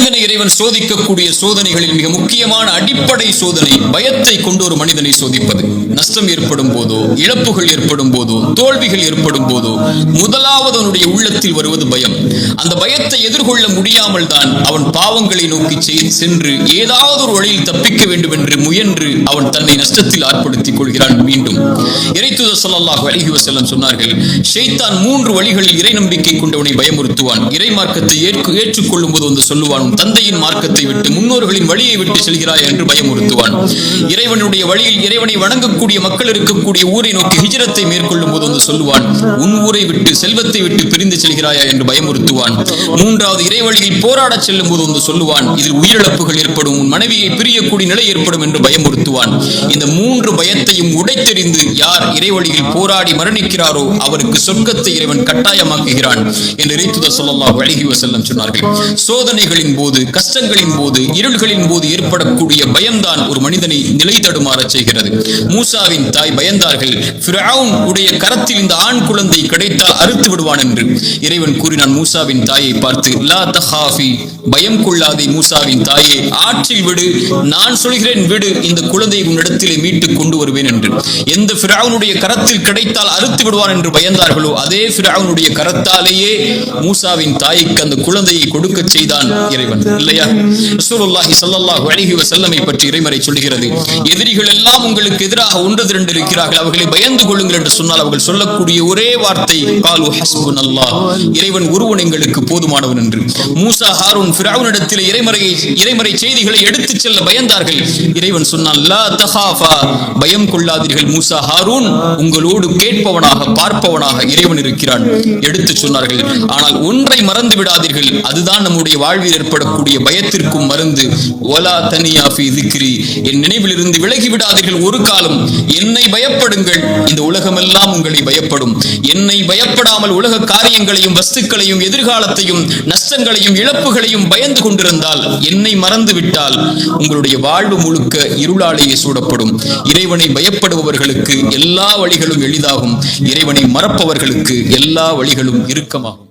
மனிதனை இறைவன் சோதிக்கக்கூடிய சோதனைகளில் மிக முக்கியமான அடிப்படை சோதனை பயத்தை கொண்டு ஒரு மனிதனை சோதிப்பது. நஷ்டம் ஏற்படும் போதோ, இழப்புகள் ஏற்படும் போதோ, தோல்விகள் ஏற்படும் போதோ முதலாவது அவனுடைய உள்ளத்தில் வருவது பயம். அந்த பயத்தை எதிர்கொள்ள முடியாமல் தான் அவன் பாவங்களை நோக்கி சென்று ஏதாவது ஒரு வழியில் தப்பிக்க வேண்டும் என்று முயன்று அவன் தன்னை நஷ்டத்தில் ஆட்படுத்திக் கொள்கிறான். மீண்டும் இறைத்தூதர் ஸல்லல்லாஹு அலைஹி வஸல்லம் சொன்னார்கள், ஷைத்தான் 3 வழிகளில் இறை நம்பிக்கை கொண்டவனை பயமுறுத்துவான். இறை மார்க்கத்தை ஏற்றுக்கொள்ளும் போது வந்து சொல்லுவான், தந்தையின் மார்க்கத்தை விட்டு முன்னோர்களின் வழியை விட்டு செல்கிறாய் என்று பயமுறுத்துவான். இறைவனுடைய வழியில் இறைவனை வணங்கக்கூடிய மக்கள் இருக்கக்கூடிய ஊரை நோக்கி ஹிஜ்ரத்தை மேற்கொள்ளும் போது வந்து சொல்லுவான், உன் ஊரை விட்டு செல்வத்தை விட்டு பிரிந்து செல்கிறாயா என்று பயமுறுத்துவான். 3வது இறை வழியில் போராட செல்லும் போது வந்து சொல்லுவான், இதில் உயிரிழப்புகள் ஏற்படும், உன் மனைவியை பிரியக்கூடிய நிலை ஏற்படும் என்று பயமுறுத்துவான். இந்த 3 பயத்தையும் உடைத்தெறிந்து யார் இறை வழியில் போராடி மரணிக்கிறாரோ அவருக்கு சொர்க்கத்தை இறைவன் கட்டாயமாக்குகிறான் என்று இறைத்தூதர் ஸல்லல்லாஹு அலைஹி வஸல்லம் சொன்னார்கள். சோதனைகளின் போது, கஷ்டங்களின் போது, இருள்களின் போது ஏற்படக்கூடிய பயம்தான் ஒரு மனிதனை நிலை தடுமாறச் செய்கிறது. மூசாவின் தாய் பயந்தார்கள், ஃபிரௌன் உடைய கரத்தில் இந்த ஆண் குழந்தை கிடைத்தால் அறுத்து விடுவான் என்று. இறைவன் கூறினான் மூசாவின் தாயை பார்த்து, லா தஹாஃபி, பயம் கொள்ளாதே மூசாவின் தாயே, ஆற்றில் விடு, நான் சொல்கிறேன் விடு, இந்த குழந்தையை உன்னிடத்திலே மீட்டு கொண்டு வருவேன் என்று. எந்த ஃபிரௌனுடைய கரத்தில் கிடைத்தால் அறுத்து விடுவான் என்று பயந்தார்களோ அதே ஃபிரௌனுடைய கரத்தாலேயே மூசாவின் தாய்க்கு அந்த குழந்தையை கொடுக்க செய்தான் இறைவன். இல்லையா? ரசூலுல்லாஹி ஸல்லல்லாஹு அலைஹி வஸல்லமை பற்றி இறைமறை சொல்கிறது, எதிரிகள் எல்லாம் உங்களுக்கு எதிராக ஒன்று திரண்டு இருக்கிறார்கள், அவர்களை பயந்து கொள்ளுங்கள் என்று சொன்னால் அவர்கள் சொல்லக்கூடிய ஒரே வார்த்தை காலு ஹஸ்புனல்லாஹ், இறைவன் ஒருவன் எங்களுக்கு போதுமானவன் என்று. மூசா ஹாரூன் ஃபிரௌனிடத்தில் இறைமறை செய்திகளை எடுத்துச் செல்ல பயந்தார்கள். இறைவன் சொன்னான், லா தஹாஃபா, பயம் கொள்ளாதீர்கள் மூசா ஹாரூன், உங்களோடு கேட்பவனாக பார்ப்பவனாக இறைவன் இருக்கிறான் எடுத்துச் சொன்னார்கள். ஆனால் ஒன்றை மறந்து விடாதீர்கள், அதுதான் நம்முடைய வாழ்வில் ஏற்படக்கூடிய பயத்திற்கும் மருந்து. வலா தனியா ஃபீ ذிக்ரி, என் நினைவிலிருந்து விலகி விடாதீர்கள் ஒரு காலம். என்னை பயப்படுங்கள், இந்த உலகமெல்லாம் உங்களை பயப்படும். என்னை பயப்படாமல் உலக காரியங்களையும் வஸ்துக்களையும் எதிர்காலத்தையும் நஷ்டங்களையும் இழப்புகளையும் பயந்து கொண்டிருந்தால், என்னை மறந்து விட்டால் உங்களுடைய வாழ்வு முழுக்க இருளாலேயே சூடப்படும். இறைவனை பயப்படுபவர்களுக்கு எல்லா வழிகளும் எளிதாகும், இறைவனை மறப்பவர்களுக்கு எல்லா வழிகளும் இறுக்கமாகும்.